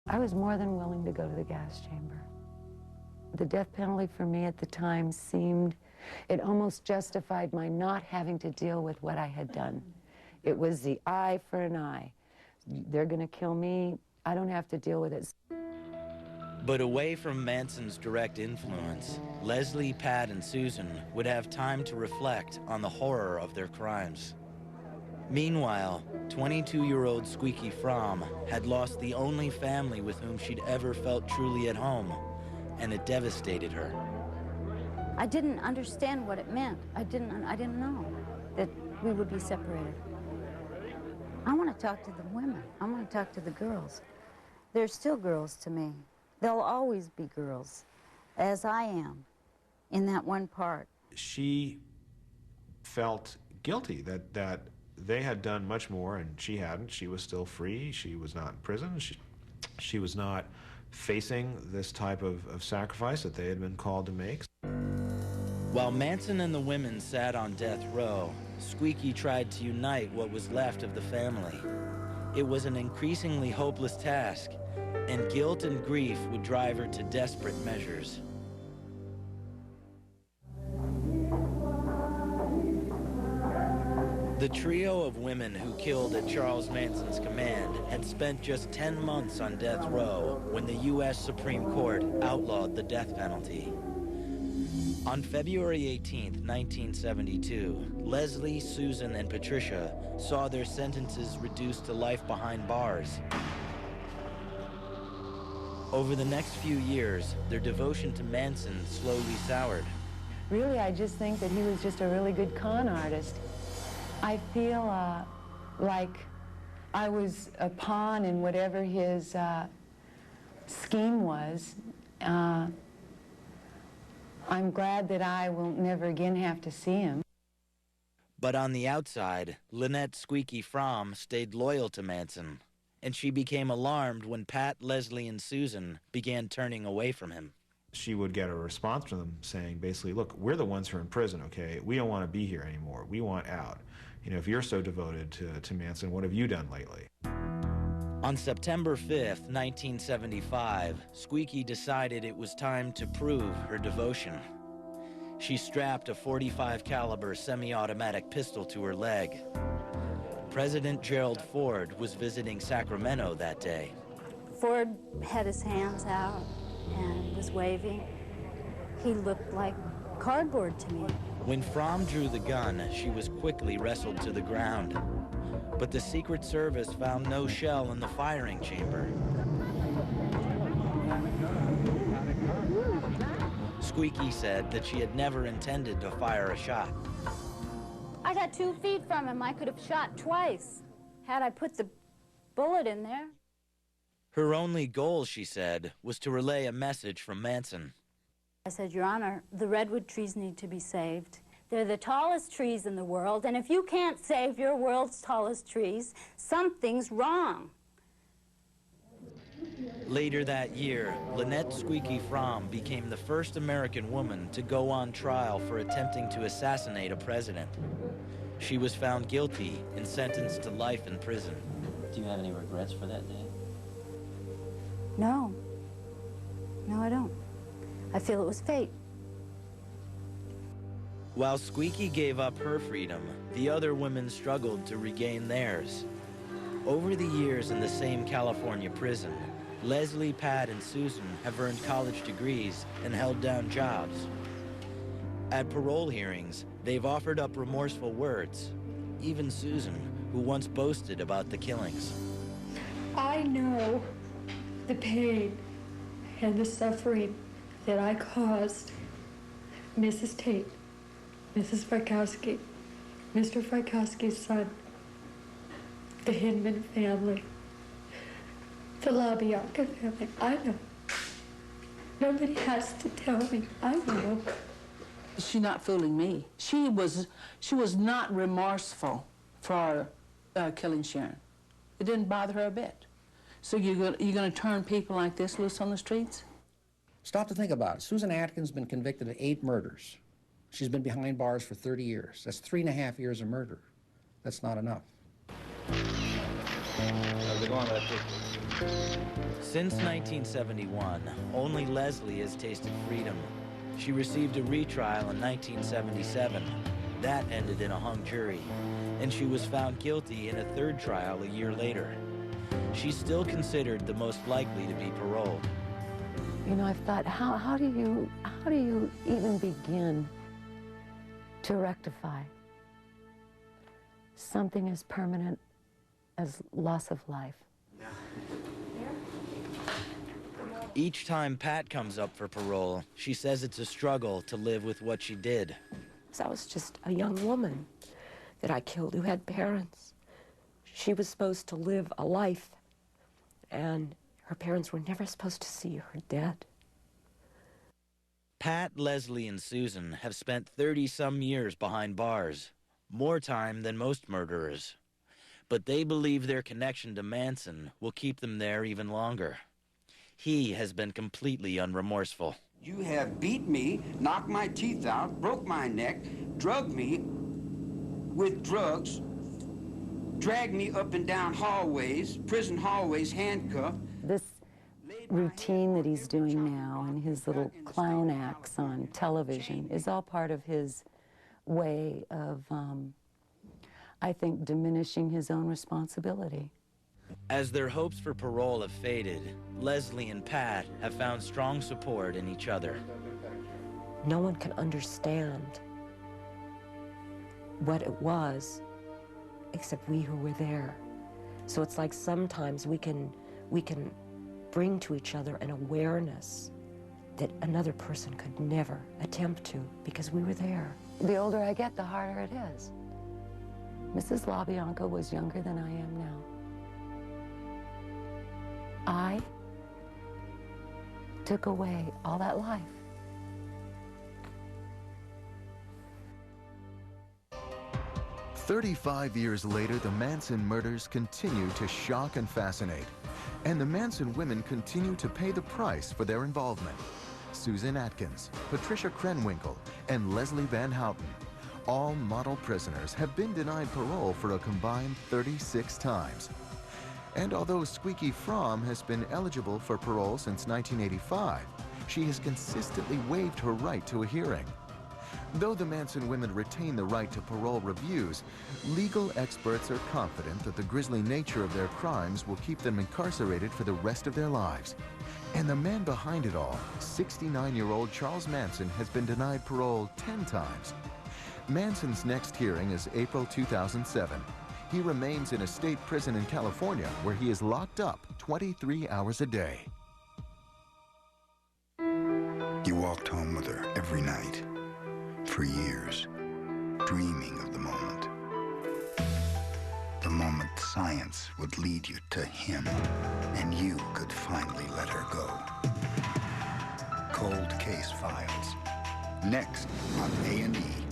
I was more than willing to go to the gas chamber. The death penalty for me at the time seemed, it almost justified my not having to deal with what I had done. It was the eye for an eye. They're going to kill me. I don't have to deal with it. But away from Manson's direct influence, Leslie, Pat, and Susan would have time to reflect on the horror of their crimes. Meanwhile, 22-year-old Squeaky Fromm had lost the only family with whom she'd ever felt truly at home, and it devastated her. I didn't understand what it meant. I didn't know that we would be separated. I want to talk to the women. I want to talk to the girls. They're still girls to me. They'll always be girls, as I am, in that one part. She felt guilty that they had done much more and she hadn't. She was still free. She was not in prison. She was not facing this type of sacrifice that they had been called to make. While Manson and the women sat on death row, Squeaky tried to unite what was left of the family. It was an increasingly hopeless task, and guilt and grief would drive her to desperate measures. The trio of women who killed at Charles Manson's command had spent just 10 months on death row when the U.S. Supreme Court outlawed the death penalty. On February 18, 1972, Leslie, Susan, and Patricia saw their sentences reduced to life behind bars. Over the next few years, their devotion to Manson slowly soured. Really, I just think that he was just a really good con artist. I feel like I was a pawn in whatever his scheme was. I'm glad that I will never again have to see him. But on the outside, Lynette Squeaky Fromm stayed loyal to Manson, and she became alarmed when Pat, Leslie, and Susan began turning away from him. She would get a response from them saying, basically, look, we're the ones who are in prison, okay? We don't want to be here anymore. We want out. You know, if you're so devoted to Manson, what have you done lately? On September 5th, 1975, Squeaky decided it was time to prove her devotion. She strapped a .45 caliber semi-automatic pistol to her leg. President Gerald Ford was visiting Sacramento that day. Ford had his hands out and was waving. He looked like cardboard to me. When Fromm drew the gun, she was quickly wrestled to the ground. But the Secret Service found no shell in the firing chamber. Squeaky said that she had never intended to fire a shot. I got 2 feet from him. I could have shot twice had I put the bullet in there. Her only goal, she said, was to relay a message from Manson. I said, Your Honor, the redwood trees need to be saved. They're the tallest trees in the world, and if you can't save your world's tallest trees, something's wrong. Later that year, Lynette Squeaky Fromm became the first American woman to go on trial for attempting to assassinate a president. She was found guilty and sentenced to life in prison. Do you have any regrets for that day? No. No, I don't. I feel it was fate. While Squeaky gave up her freedom, the other women struggled to regain theirs. Over the years in the same California prison, Leslie, Pat, and Susan have earned college degrees and held down jobs. At parole hearings, they've offered up remorseful words. Even Susan, who once boasted about the killings. I know the pain and the suffering that I caused Mrs. Tate, Mrs. Frykowski, Mr. Frykowski's son, the Hinman family, the LaBianca family. I know. Nobody has to tell me. I know. She's not fooling me. She was not remorseful for killing Sharon. It didn't bother her a bit. So you're going to turn people like this loose on the streets? Stop to think about it. Susan Atkins has been convicted of 8 murders. She's been behind bars for 30 years. That's 3.5 years of murder. That's not enough. How's it going, Lefty? Since 1971, only Leslie has tasted freedom. She received a retrial in 1977. That ended in a hung jury, and she was found guilty in a third trial a year later. She's still considered the most likely to be paroled. You know, I've thought, how do you even begin to rectify something as permanent as loss of life? Each time Pat comes up for parole, she says it's a struggle to live with what she did. I was just a young woman that I killed who had parents. She was supposed to live a life, and her parents were never supposed to see her dead. Pat, Leslie, and Susan have spent 30-some years behind bars, more time than most murderers. But they believe their connection to Manson will keep them there even longer. He has been completely unremorseful. You have beat me, knocked my teeth out, broke my neck, drugged me with drugs, dragged me up and down hallways, prison hallways, handcuffed. This routine that he's doing now and his little clown acts on television is all part of his way of, I think, diminishing his own responsibility. As their hopes for parole have faded, Leslie and Pat have found strong support in each other. No one can understand what it was except we who were there. So it's like sometimes we can bring to each other an awareness that another person could never attempt to because we were there. The older I get, the harder it is. Mrs. LaBianca was younger than I am now. I took away all that life. "35 years later, the Manson murders continue to shock and fascinate. And the Manson women continue to pay the price for their involvement. Susan Atkins, Patricia Krenwinkel, and Leslie Van Houten, all model prisoners, have been denied parole for a combined 36 times. And although Squeaky Fromm has been eligible for parole since 1985, she has consistently waived her right to a hearing. Though the Manson women retain the right to parole reviews, legal experts are confident that the grisly nature of their crimes will keep them incarcerated for the rest of their lives. And the man behind it all, 69-year-old Charles Manson, has been denied parole 10 times. Manson's next hearing is April 2007. He remains in a state prison in California where he is locked up 23 hours a day. You walked home with her every night, for years, dreaming of the moment. The moment science would lead you to him, and you could finally let her go. Cold Case Files, next on A&E.